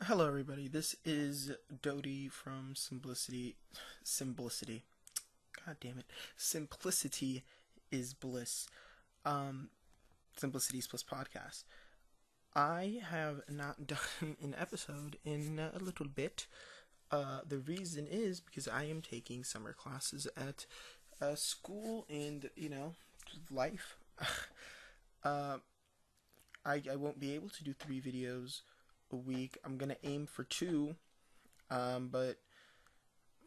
Hello, everybody. This is Dodie from Simplicity. God damn it. Simplicity is Bliss. Um, Simplicity's Bliss podcast. I have not done an episode in a little bit. The reason is because I am taking summer classes at school and, life. uh, I won't be able to do 3 videos a week. I'm gonna aim for 2, but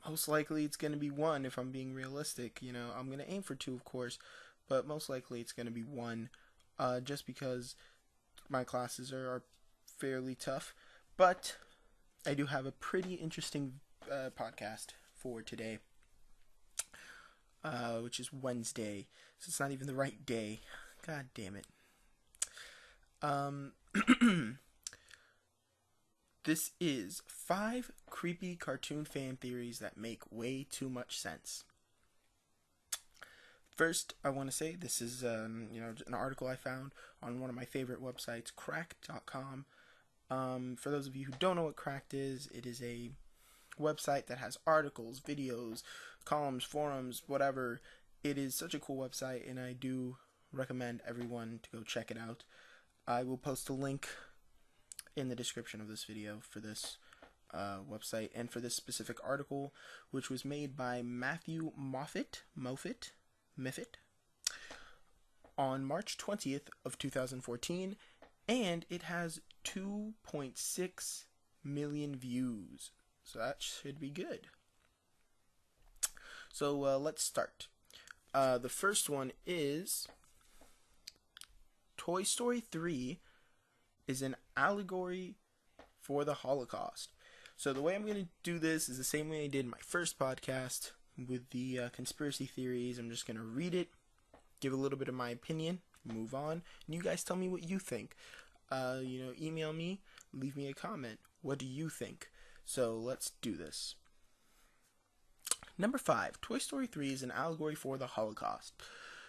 most likely it's gonna be 1 if I'm being realistic. I'm gonna aim for 2, of course, but most likely it's gonna be 1, just because my classes are fairly tough. But I do have a pretty interesting podcast for today, which is Wednesday, so it's not even the right day. God damn it. Um, This is 5 creepy cartoon fan theories that make way too much sense. First, I want to say this is an article I found on one of my favorite websites, Cracked.com. For those of you who don't know what Cracked is, it is a website that has articles, videos, columns, forums, whatever. It is such a cool website, and I do recommend everyone to go check it out. I will post a link in the description of this video for this website and for this specific article, which was made by Matthew Moffat on March 20th of 2014, and it has 2.6 million views, so that should be good. So let's start. The first one is Toy Story 3 is an allegory for the Holocaust. So the way I'm going to do this is the same way I did my first podcast with the conspiracy theories. I'm just going to read it, give a little bit of my opinion, move on, and you guys tell me what you think. Email me, leave me a comment. What do you think? So let's do this. Number 5, Toy Story 3 is an allegory for the Holocaust.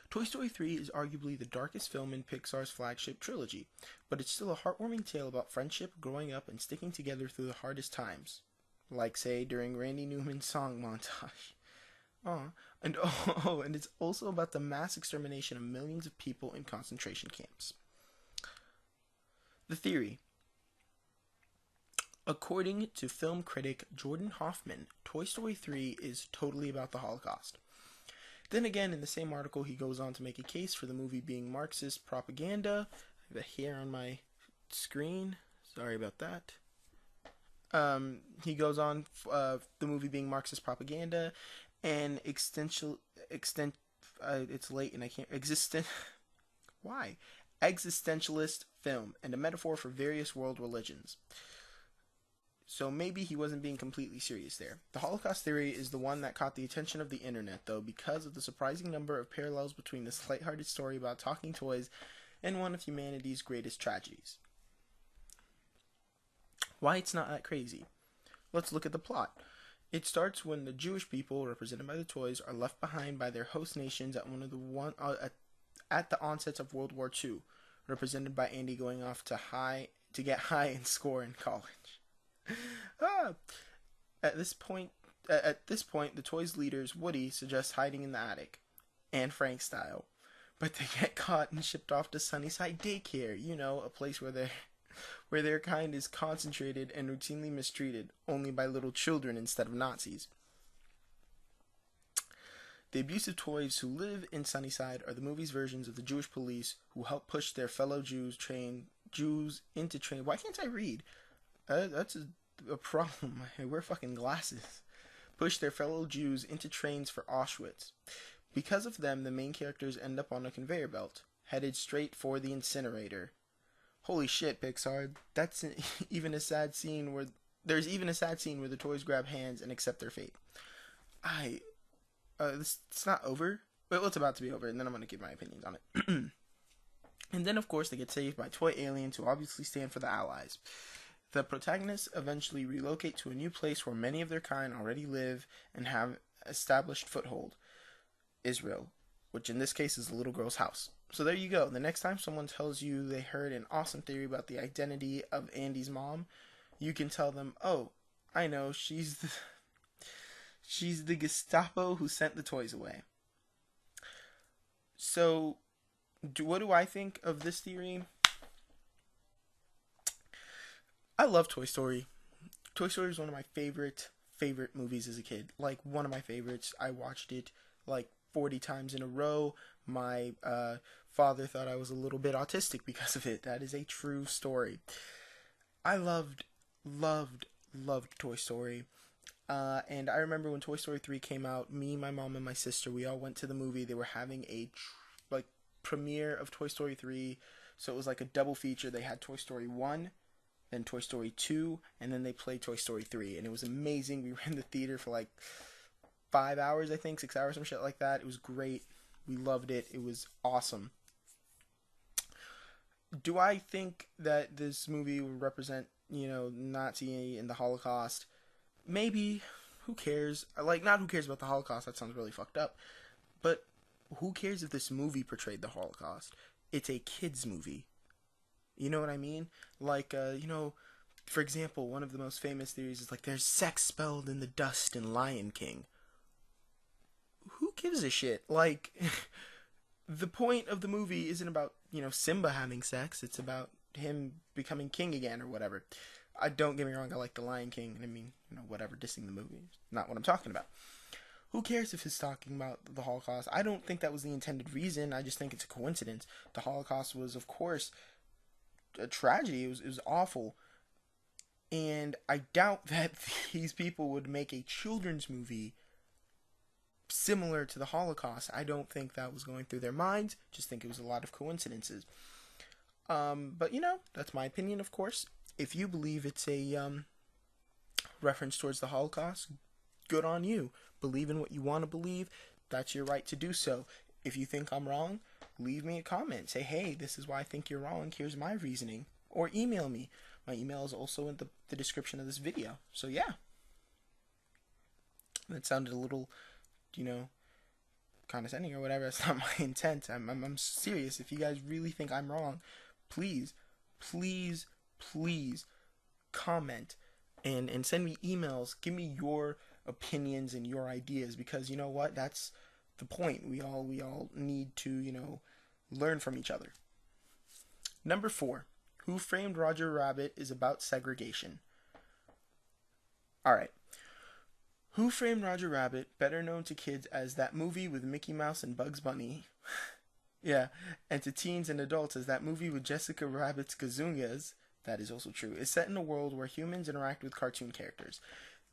Toy Story 3 is arguably the darkest film in Pixar's flagship trilogy, but it's still a heartwarming tale about friendship, growing up, and sticking together through the hardest times. Like, say, during Randy Newman's song montage. And it's also about the mass extermination of millions of people in concentration camps. The theory. According to film critic Jordan Hoffman, Toy Story 3 is totally about the Holocaust. Then again, in the same article, he goes on to make a case for the movie being Marxist propaganda. I have a hair on my screen. Sorry about that. He goes on, the movie being Marxist propaganda and it's late and I can't, why? Existentialist film and a metaphor for various world religions. So maybe he wasn't being completely serious there. The Holocaust theory is the one that caught the attention of the internet, though, because of the surprising number of parallels between this lighthearted story about talking toys and one of humanity's greatest tragedies. Why it's not that crazy? Let's look at the plot. It starts when the Jewish people, represented by the toys, are left behind by their host nations at the onset of World War II, represented by Andy going off to get high and score in college. At this point, the toys' leaders, Woody, suggests hiding in the attic, Anne Frank style, but they get caught and shipped off to Sunnyside Daycare, a place where their kind is concentrated and routinely mistreated, only by little children instead of Nazis. The abusive toys who live in Sunnyside are the movie's versions of the Jewish police who help push their fellow Jews into train. Why can't I read? That's a problem. I wear fucking glasses. Push their fellow Jews into trains for Auschwitz. Because of them, the main characters end up on a conveyor belt, headed straight for the incinerator. Holy shit, Pixar. That's even a sad scene where there's even a sad scene where the toys grab hands and accept their fate. It's not over. Well, it's about to be over, and then I'm going to give my opinions on it. And then, of course, they get saved by toy aliens who obviously stand for the Allies. The protagonists eventually relocate to a new place where many of their kind already live and have established foothold, Israel, which in this case is the little girl's house. So there you go. The next time someone tells you they heard an awesome theory about the identity of Andy's mom, you can tell them, oh, I know, she's the Gestapo who sent the toys away. So, what do I think of this theory? I love Toy Story. Toy Story is one of my favorite movies as a kid. Like, one of my favorites. I watched it like 40 times in a row. My father thought I was a little bit autistic because of it. That is a true story. I loved Toy Story. And I remember when Toy Story 3 came out, me, my mom, and my sister, we all went to the movie. They were having a like premiere of Toy Story 3. So it was like a double feature. They had Toy Story 1, then Toy Story 2, and then they played Toy Story 3. And it was amazing. We were in the theater for like 5 hours, I think, 6 hours, some shit like that. It was great. We loved it. It was awesome. Do I think that this movie will represent, Nazi and the Holocaust? Maybe. Who cares? Like, not who cares about the Holocaust. That sounds really fucked up. But who cares if this movie portrayed the Holocaust? It's a kid's movie. You know what I mean? Like, for example, one of the most famous theories is like, there's sex spelled in the dust in Lion King. Who gives a shit? Like, the point of the movie isn't about, Simba having sex. It's about him becoming king again or whatever. Don't get me wrong, I like The Lion King. I mean, whatever, dissing the movie. Not what I'm talking about. Who cares if he's talking about the Holocaust? I don't think that was the intended reason. I just think it's a coincidence. The Holocaust was, of course, a tragedy. It was awful. And I doubt that these people would make a children's movie similar to the Holocaust. I don't think that was going through their minds. Just think it was a lot of coincidences. But that's my opinion, of course. If you believe it's a reference towards the Holocaust, good on you. Believe in what you want to believe. That's your right to do so. If you think I'm wrong, leave me a comment. Say, hey, this is why I think you're wrong. Here's my reasoning. Or email me. My email is also in the description of this video. So yeah. That sounded a little, condescending or whatever. That's not my intent. I'm serious. If you guys really think I'm wrong, please comment and send me emails. Give me your opinions and your ideas, because you know what? That's the point. We all need to, learn from each other. Number 4. Who Framed Roger Rabbit is about segregation. Alright. Who Framed Roger Rabbit, better known to kids as that movie with Mickey Mouse and Bugs Bunny. Yeah, and to teens and adults as that movie with Jessica Rabbit's Gazungas, that is also true, is set in a world where humans interact with cartoon characters.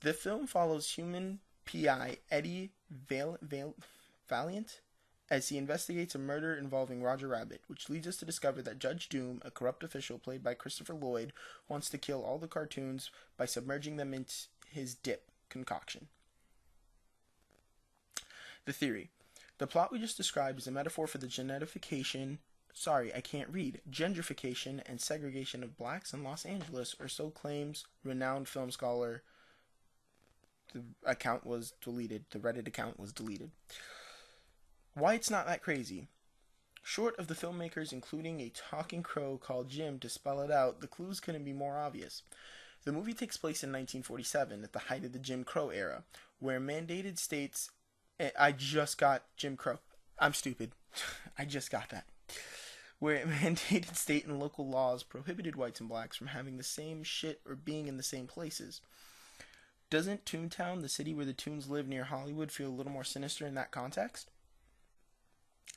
The film follows human PI Eddie Valiant as he investigates a murder involving Roger Rabbit, which leads us to discover that Judge Doom, a corrupt official played by Christopher Lloyd, wants to kill all the cartoons by submerging them into his dip concoction. The theory. The plot we just described is a metaphor for the gentrification and segregation of blacks in Los Angeles, or so claims renowned film scholar. The account was deleted. The Reddit account was deleted. Why it's not that crazy. Short of the filmmakers including a talking crow called Jim to spell it out, the clues couldn't be more obvious. The movie takes place in 1947, at the height of the Jim Crow era, where mandated states... I just got Jim Crow. I'm stupid. I just got that. Where mandated state and local laws prohibited whites and blacks from having the same shit or being in the same places. Doesn't Toontown, the city where the Toons live near Hollywood, feel a little more sinister in that context?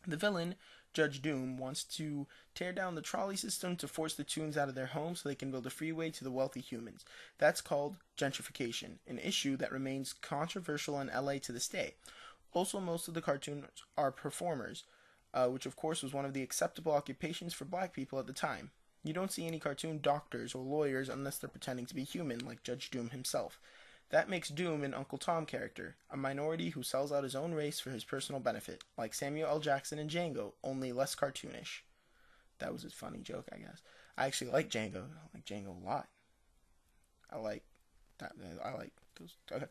The villain, Judge Doom, wants to tear down the trolley system to force the Toons out of their homes so they can build a freeway to the wealthy humans. That's called gentrification, an issue that remains controversial in LA to this day. Also, most of the cartoons are performers, which of course was one of the acceptable occupations for black people at the time. You don't see any cartoon doctors or lawyers unless they're pretending to be human, like Judge Doom himself. That makes Doom an Uncle Tom character, a minority who sells out his own race for his personal benefit, like Samuel L. Jackson in Django, only less cartoonish. That was a funny joke, I guess. I actually like Django. I like Django a lot. I like those. Okay.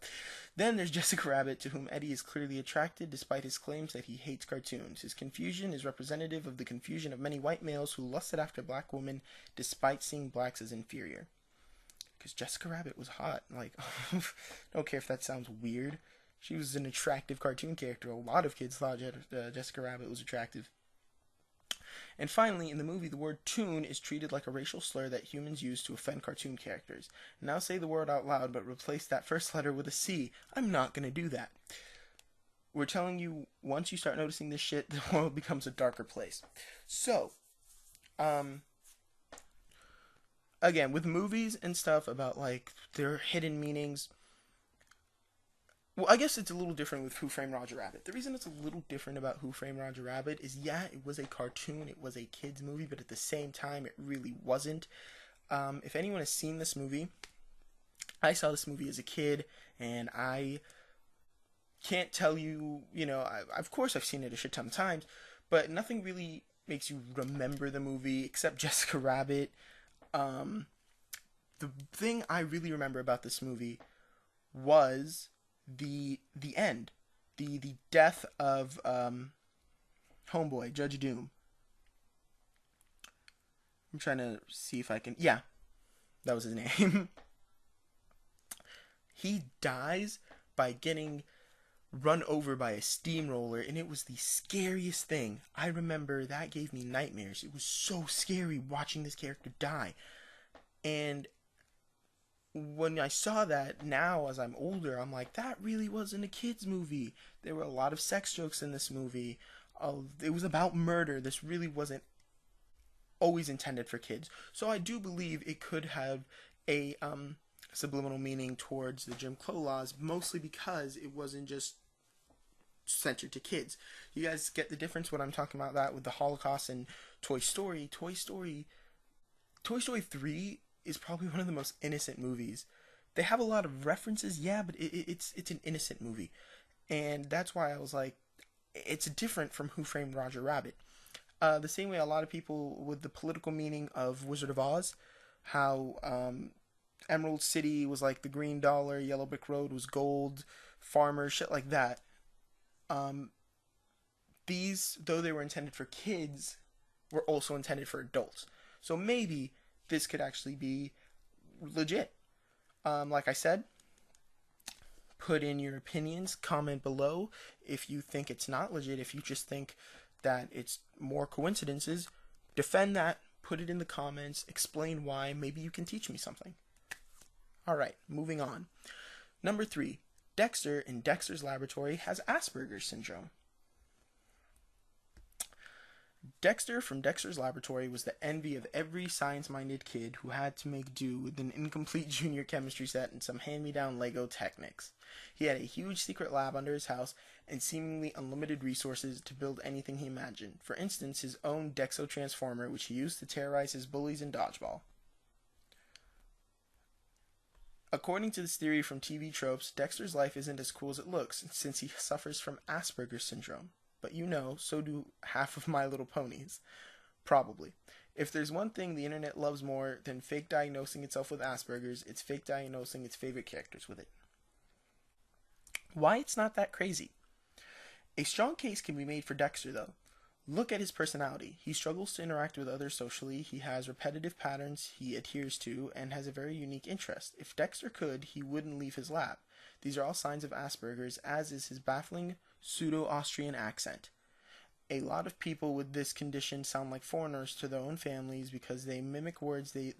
Then there's Jessica Rabbit, to whom Eddie is clearly attracted despite his claims that he hates cartoons. His confusion is representative of the confusion of many white males who lusted after black women despite seeing blacks as inferior. because Jessica Rabbit was hot. Like, I don't care if that sounds weird. She was an attractive cartoon character. A lot of kids thought Jessica Rabbit was attractive. And finally, in the movie, the word toon is treated like a racial slur that humans use to offend cartoon characters. Now say the word out loud, but replace that first letter with a C. I'm not gonna do that. We're telling you, once you start noticing this shit, the world becomes a darker place. So, again, with movies and stuff about, like, their hidden meanings, well, I guess it's a little different with Who Framed Roger Rabbit. The reason it's a little different about Who Framed Roger Rabbit is, yeah, it was a cartoon, it was a kid's movie, but at the same time, it really wasn't. If anyone has seen this movie, I saw this movie as a kid, and I can't tell you, of course I've seen it a shit ton of times, but nothing really makes you remember the movie except Jessica Rabbit. The thing I really remember about this movie was the end, the death of homeboy Judge Doom. I'm trying to see if I can. Yeah, that was his name. He dies by getting run over by a steamroller, and it was the scariest thing. I remember that gave me nightmares. It was so scary watching this character die. And when I saw that now, as I'm older, I'm like, that really wasn't a kid's movie. There were a lot of sex jokes in this movie. It was about murder. This really wasn't always intended for kids. So I do believe it could have a subliminal meaning towards the Jim Crow laws, mostly because it wasn't just centered to kids. You guys get the difference when I'm talking about that with the Holocaust and Toy Story. Toy Story 3 is probably one of the most innocent movies. They have a lot of references, yeah, but it's an innocent movie. And that's why I was like, it's different from Who Framed Roger Rabbit. The same way a lot of people with the political meaning of Wizard of Oz, how Emerald City was like the green dollar, Yellow Brick Road was gold, farmers, shit like that. These, though they were intended for kids, were also intended for adults. So maybe this could actually be legit. Like I said, put in your opinions, comment below if you think it's not legit, if you just think that it's more coincidences. Defend that, put it in the comments, explain why, maybe you can teach me something. Alright, moving on. Number 3, Dexter in Dexter's Laboratory has Asperger's syndrome. Dexter from Dexter's Laboratory was the envy of every science-minded kid who had to make do with an incomplete junior chemistry set and some hand-me-down Lego Technics. He had a huge secret lab under his house and seemingly unlimited resources to build anything he imagined. For instance, his own Dexo Transformer, which he used to terrorize his bullies in dodgeball. According to this theory from TV tropes, Dexter's life isn't as cool as it looks, since he suffers from Asperger's syndrome. But so do half of My Little Ponies. Probably. If there's one thing the internet loves more than fake diagnosing itself with Asperger's, it's fake diagnosing its favorite characters with it. Why it's not that crazy? A strong case can be made for Dexter, though. Look at his personality. He struggles to interact with others socially, he has repetitive patterns he adheres to, and has a very unique interest. If Dexter could, he wouldn't leave his lab. These are all signs of Asperger's, as is his baffling pseudo-Austrian accent. A lot of people with this condition sound like foreigners to their own families because they mimic words the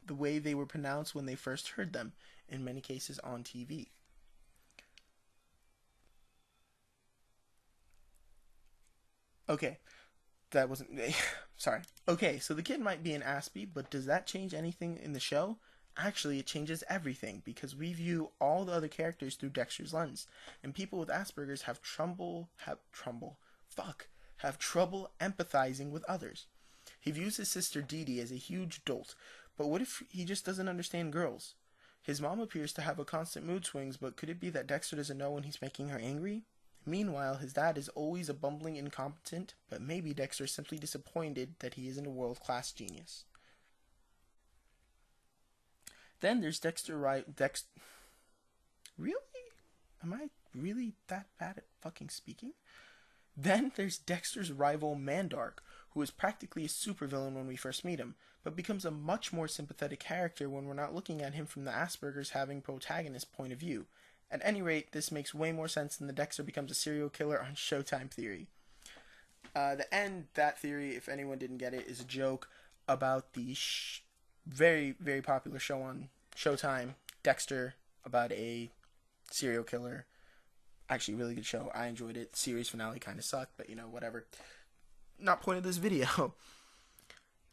way they were pronounced when they first heard them, in many cases on TV. Okay, that wasn't... Sorry. Okay, so the kid might be an Aspie, but does that change anything in the show? Actually, it changes everything, because we view all the other characters through Dexter's lens, and people with Asperger's have trouble empathizing with others. He views his sister Dee Dee as a huge dolt, but what if he just doesn't understand girls? His mom appears to have a constant mood swings, but could it be that Dexter doesn't know when he's making her angry? Meanwhile, his dad is always a bumbling incompetent, but maybe Dexter is simply disappointed that he isn't a world-class genius. Then there's Really? Am I really that bad at fucking speaking? Then there's Dexter's rival Mandark, who is practically a supervillain when we first meet him, but becomes a much more sympathetic character when we're not looking at him from the Asperger's having protagonist point of view. At any rate, this makes way more sense than the Dexter becomes a serial killer on Showtime theory. The end, that theory, if anyone didn't get it, is a joke about the very, very popular show on Showtime, Dexter, about a serial killer. Actually, really good show. I enjoyed it. Series finale kind of sucked, but whatever. Not point of this video.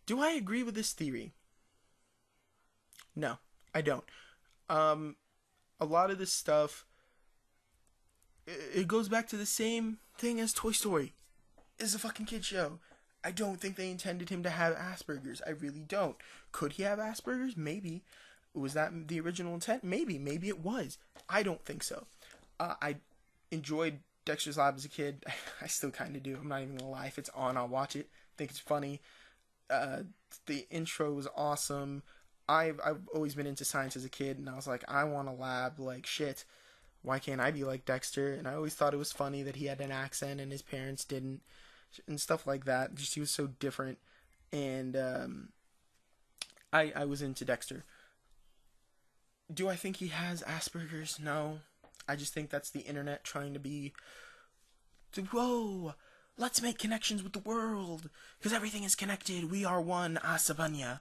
Do I agree with this theory? No, I don't. A lot of this stuff, it goes back to the same thing as Toy Story. It's a fucking kid show. I don't think they intended him to have Asperger's. I really don't. Could he have Asperger's? Maybe. Was that the original intent? Maybe. Maybe it was. I don't think so. I enjoyed Dexter's Lab as a kid. I still kind of do. I'm not even gonna lie. If it's on, I'll watch it. I think it's funny. The intro was awesome. I've always been into science as a kid, and I was like, I want a lab. Like, shit, why can't I be like Dexter? And I always thought it was funny that he had an accent and his parents didn't, and stuff like that. Just he was so different, and I was into Dexter. Do I think he has Asperger's? No. I just think that's the internet trying to be, whoa, let's make connections with the world, because everything is connected. We are one, Asabanya.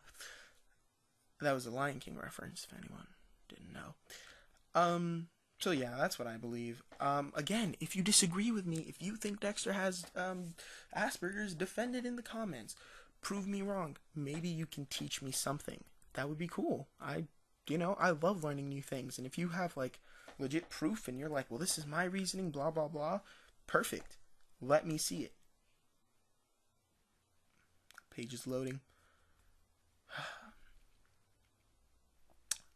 That was a Lion King reference, if anyone didn't know. So yeah, that's what I believe. Again, if you disagree with me, if you think Dexter has Asperger's, defend it in the comments. Prove me wrong. Maybe you can teach me something. That would be cool. I love learning new things, and if you have like legit proof and you're like, well, this is my reasoning, blah blah blah, perfect. Let me see it. Page is loading.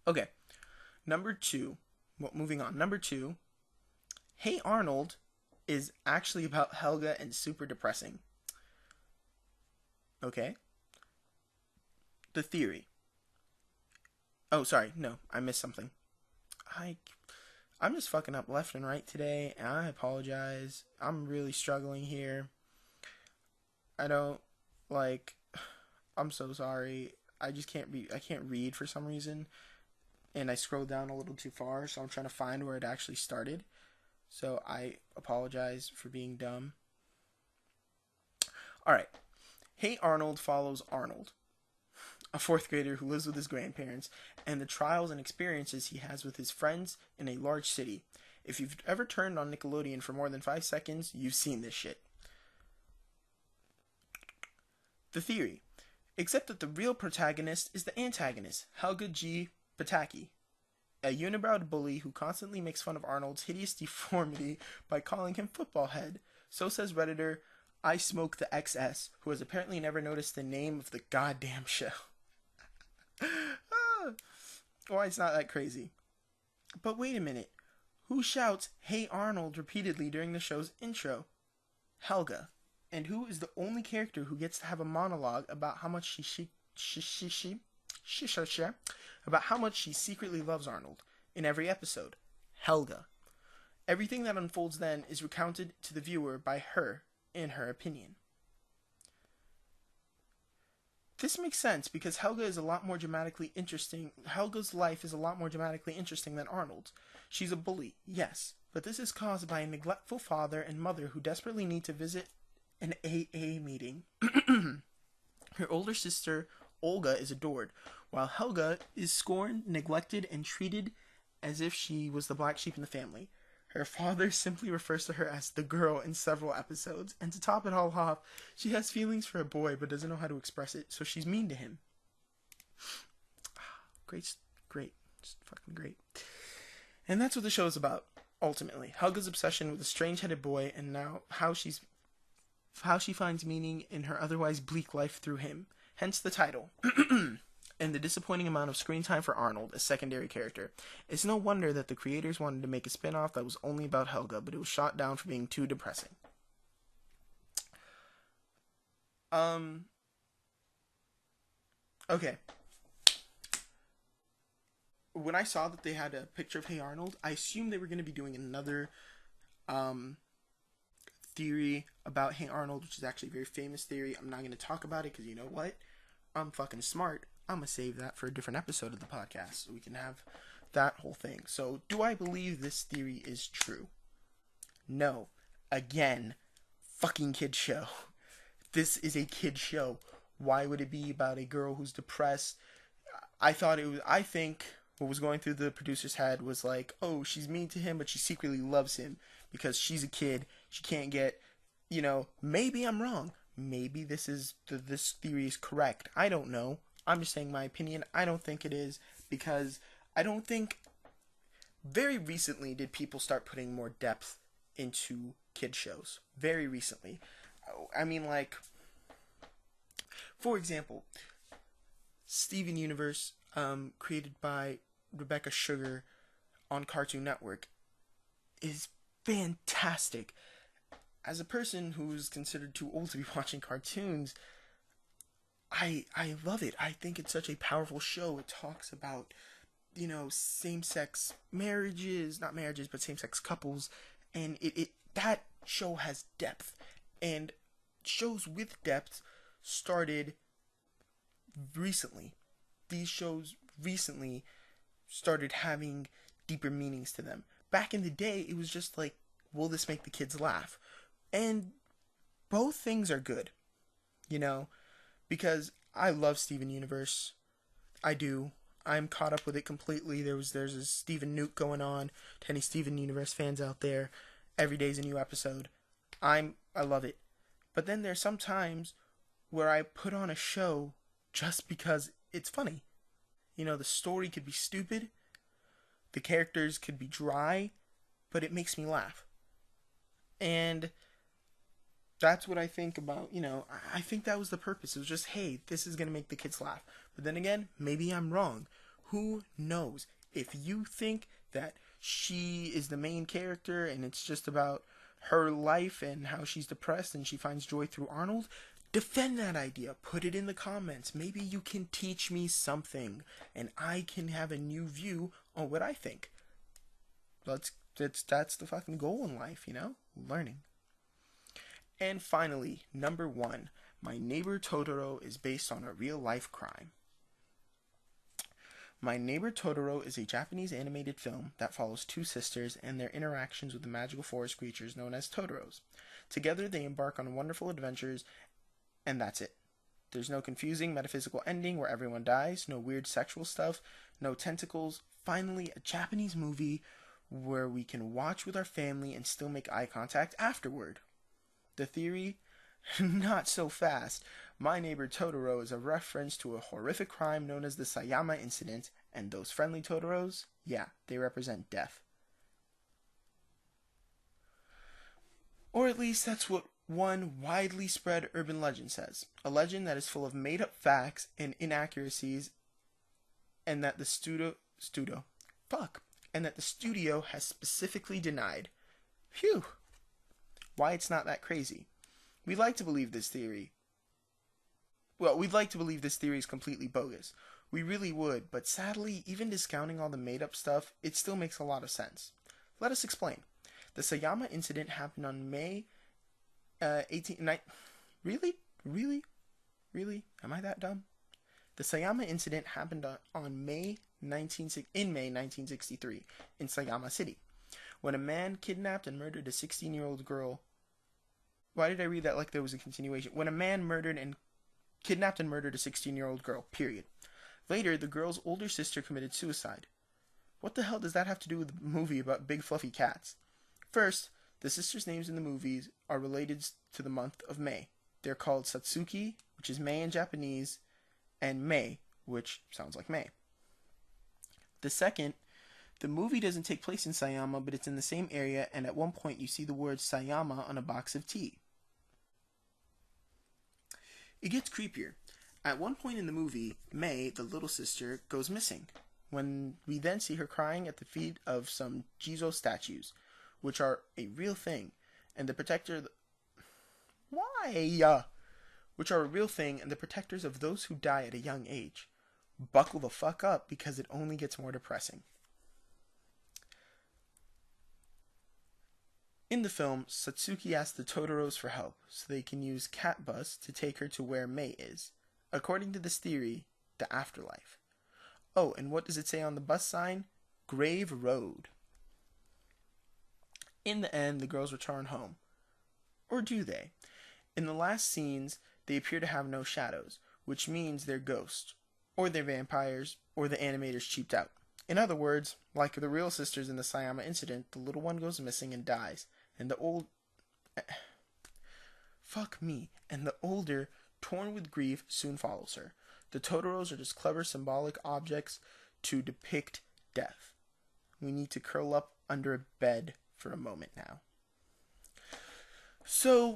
Okay. Number 2. Well, moving on. Number 2. Hey Arnold is actually about Helga and super depressing. Okay. The theory. Oh, sorry. No, I missed something. I'm just fucking up left and right today, and I apologize. I'm really struggling here. I'm so sorry. I can't read for some reason. And I scrolled down a little too far, so I'm trying to find where it actually started. So I apologize for being dumb. Alright. Hey Arnold follows Arnold, a 4th grader who lives with his grandparents, and the trials and experiences he has with his friends in a large city. If you've ever turned on Nickelodeon for more than 5 seconds, you've seen this shit. The theory. Except that the real protagonist is the antagonist, Helga G. Pataki, a unibrowed bully who constantly makes fun of Arnold's hideous deformity by calling him football head. So says Redditor I Smoke the XS, who has apparently never noticed the name of the goddamn show. Why, it's not that crazy. But wait a minute. Who shouts, "Hey Arnold," repeatedly during the show's intro? Helga. And who is the only character who gets to have a monologue about how much she secretly loves Arnold in every episode? Helga. Everything that unfolds then is recounted to the viewer by her, in her opinion. This makes sense because Helga's life is a lot more dramatically interesting than Arnold's. She's a bully, yes, but this is caused by a neglectful father and mother who desperately need to visit an AA meeting. Her older sister, Olga, is adored, while Helga is scorned, neglected, and treated as if she was the black sheep in the family. Her father simply refers to her as the girl in several episodes, and to top it all off, she has feelings for a boy but doesn't know how to express it, so she's mean to him. Great. Just fucking great. And that's what the show is about, ultimately. Helga's obsession with a strange-headed boy, and now how she finds meaning in her otherwise bleak life through him. Hence the title. And the disappointing amount of screen time for Arnold, a secondary character. It's no wonder that the creators wanted to make a spin-off that was only about Helga, but it was shot down for being too depressing. Okay. When I saw that they had a picture of Hey Arnold, I assumed they were going to be doing another theory about Hey Arnold, which is actually a very famous theory. I'm not going to talk about it because you know what? I'm fucking smart. I'm going to save that for a different episode of the podcast so we can have that whole thing. So, do I believe this theory is true? No. Again, fucking kid show. This is a kid show. Why would it be about a girl who's depressed? I think what was going through the producer's head was like, oh, she's mean to him, but she secretly loves him because she's a kid. She can't get, maybe I'm wrong. Maybe this theory is correct. I don't know. I'm just saying my opinion. I don't think it is because I don't think very recently did people start putting more depth into kid shows. Very recently. I mean, like, for example, Steven Universe, created by Rebecca Sugar on Cartoon Network, is fantastic. As a person who's considered too old to be watching cartoons, I love it. I think it's such a powerful show. It talks about, same-sex marriages, not marriages, but same-sex couples, and that show has depth. And shows with depth started recently. These shows recently started having deeper meanings to them. Back in the day, it was just like, will this make the kids laugh? And both things are good, because I love Steven Universe. I do. I'm caught up with it completely. There's a Steven Nuke going on. To any Steven Universe fans out there, every day's a new episode. I love it. But then there's some times where I put on a show just because it's funny. The story could be stupid, the characters could be dry, but it makes me laugh. And that's what I think about, I think that was the purpose. It was just, hey, this is going to make the kids laugh. But then again, maybe I'm wrong. Who knows? If you think that she is the main character and it's just about her life and how she's depressed and she finds joy through Arnold, defend that idea. Put it in the comments. Maybe you can teach me something and I can have a new view on what I think. That's the fucking goal in life, learning. And finally, number 1, My Neighbor Totoro is based on a real-life crime. My Neighbor Totoro is a Japanese animated film that follows 2 sisters and their interactions with the magical forest creatures known as Totoros. Together, they embark on wonderful adventures, and that's it. There's no confusing metaphysical ending where everyone dies, no weird sexual stuff, no tentacles. Finally, a Japanese movie where we can watch with our family and still make eye contact afterward. The theory? Not so fast. My Neighbor Totoro is a reference to a horrific crime known as the Sayama Incident, and those friendly Totoros, yeah, they represent death. Or at least that's what one widely spread urban legend says. A legend that is full of made-up facts and inaccuracies, and that the studio has specifically denied. Phew. Why it's not that crazy. We'd like to believe this theory is completely bogus. We really would, but sadly, even discounting all the made-up stuff, it still makes a lot of sense. Let us explain. The Sayama incident happened on May 18... Really? Am I that dumb? The Sayama incident happened in May 1963 in Sayama City, when a man kidnapped and murdered a 16-year-old girl. Why did I read that like there was a continuation? When a man kidnapped and murdered a 16-year-old girl, period. Later, the girl's older sister committed suicide. What the hell does that have to do with the movie about big fluffy cats? First, the sisters' names in the movies are related to the month of May. They're called Satsuki, which is May in Japanese, and Mei, which sounds like May. The second, the movie doesn't take place in Sayama, but it's in the same area, and at one point you see the word Sayama on a box of tea. It gets creepier. At one point in the movie, Mei, the little sister, goes missing, when we then see her crying at the feet of some Jizo statues, which are a real thing, and the protectors of those who die at a young age. Buckle the fuck up, because it only gets more depressing. In the film, Satsuki asks the Totoros for help so they can use Cat Bus to take her to where Mei is. According to this theory, the afterlife. Oh, and what does it say on the bus sign? Grave Road. In the end, the girls return home. Or do they? In the last scenes, they appear to have no shadows, which means they're ghosts, or they're vampires, or the animators cheaped out. In other words, like the real sisters in the Sayama incident, the little one goes missing and dies, and the old... Fuck me. And the older, torn with grief, soon follows her. The Totoros are just clever symbolic objects to depict death. We need to curl up under a bed for a moment now. So,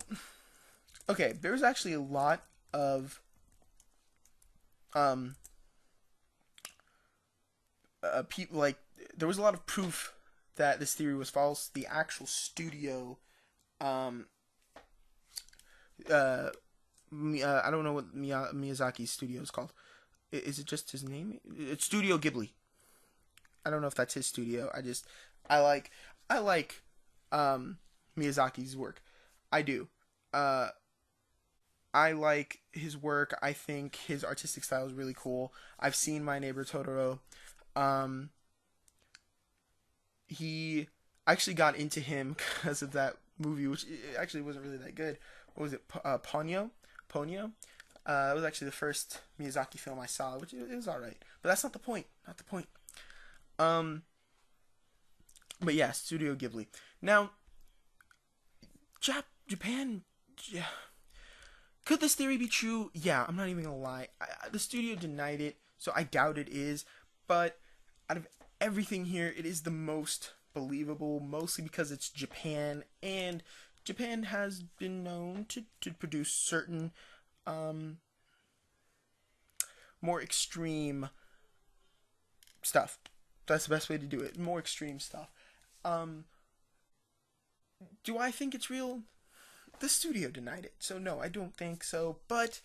okay, there's actually a lot of people, like, there was a lot of proof that this theory was false. The actual studio, I don't know what Miyazaki's studio is called. Is it just his name? It's Studio Ghibli. I don't know if that's his studio. I like Miyazaki's work. I do. I like his work. I think his artistic style is really cool. I've seen My Neighbor Totoro. He actually got into him because of that movie, which actually wasn't really that good. What was it? Ponyo? It was actually the first Miyazaki film I saw, which it was alright. But that's not the point. Not the point. But yeah, Studio Ghibli. Now, Japan... Yeah. Could this theory be true? Yeah, I'm not even gonna lie. The studio denied it, so I doubt it is. But out of everything here, it is the most believable, mostly because it's Japan, and Japan has been known to produce certain more extreme stuff. That's the best way to do it. More extreme stuff. Do I think it's real? The studio denied it, so no, I don't think so. But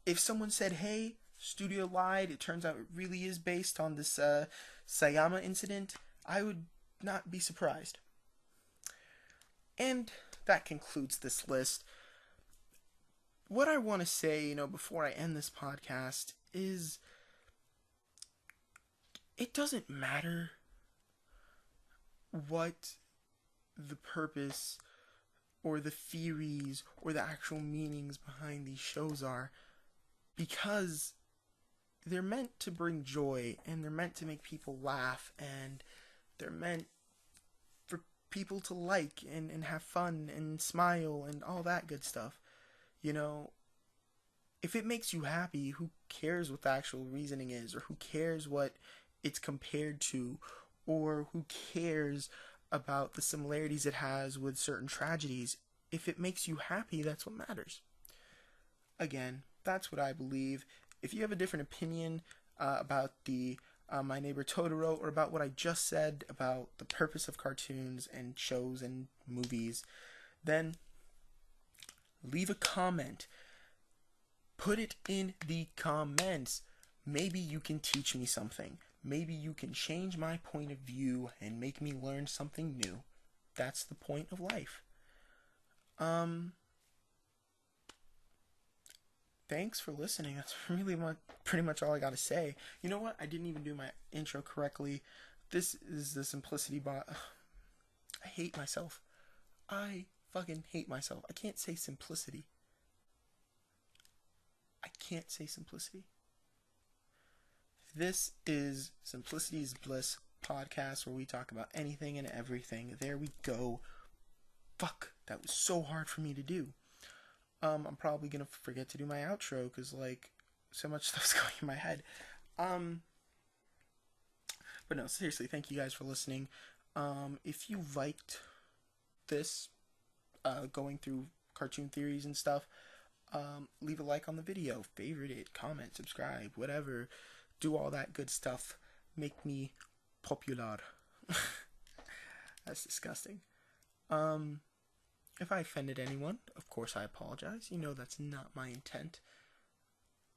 if someone said, hey, studio lied, it turns out it really is based on this Sayama incident, I would not be surprised. And that concludes this list. What I want to say, before I end this podcast is it doesn't matter what the purpose or the theories or the actual meanings behind these shows are, because they're meant to bring joy, and they're meant to make people laugh, and they're meant for people to like and have fun and smile and all that good stuff. If it makes you happy, who cares what the actual reasoning is, or who cares what it's compared to, or who cares about the similarities it has with certain tragedies. If it makes you happy, that's what matters. Again, that's what I believe. If you have a different opinion about the My Neighbor Totoro, or about what I just said about the purpose of cartoons and shows and movies, then leave a comment. Put it in the comments. Maybe you can teach me something. Maybe you can change my point of view and make me learn something new. That's the point of life. Thanks for listening. That's really pretty much all I gotta say. You know what? I didn't even do my intro correctly. This is the Simplicity Bot. I hate myself. I fucking hate myself. I can't say simplicity. This is Simplicity's Bliss podcast, where we talk about anything and everything. There we go. Fuck, that was so hard for me to do. I'm probably gonna forget to do my outro because so much stuff's going in my head. But no, seriously, thank you guys for listening. If you liked this, going through cartoon theories and stuff, leave a like on the video, favorite it, comment, subscribe, whatever. Do all that good stuff. Make me popular. That's disgusting. If I offended anyone, of course I apologize. That's not my intent.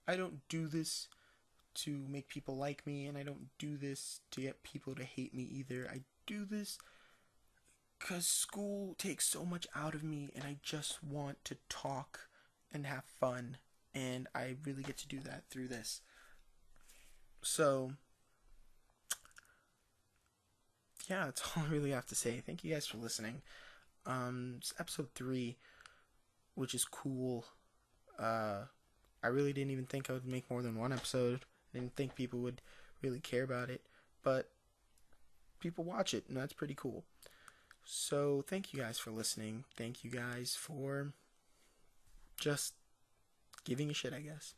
I don't do this to make people like me, and I don't do this to get people to hate me either. I do this because school takes so much out of me, and I just want to talk and have fun, and I really get to do that through this. So, yeah, that's all I really have to say. Thank you guys for listening. It's episode 3, which is cool. I really didn't even think I would make more than one episode. I didn't think people would really care about it, but people watch it, and that's pretty cool. So, thank you guys for listening. Thank you guys for just giving a shit, I guess.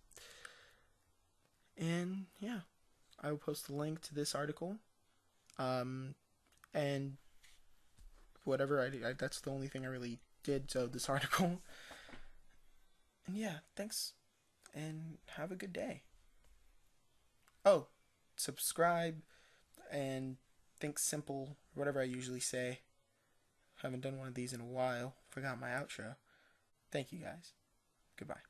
And yeah, I will post a link to this article. And whatever that's the only thing I really did. So this article. And yeah, thanks, and have a good day. Oh, subscribe and think simple, whatever I usually say. Haven't done one of these in a while. Forgot my outro. Thank you guys. Goodbye.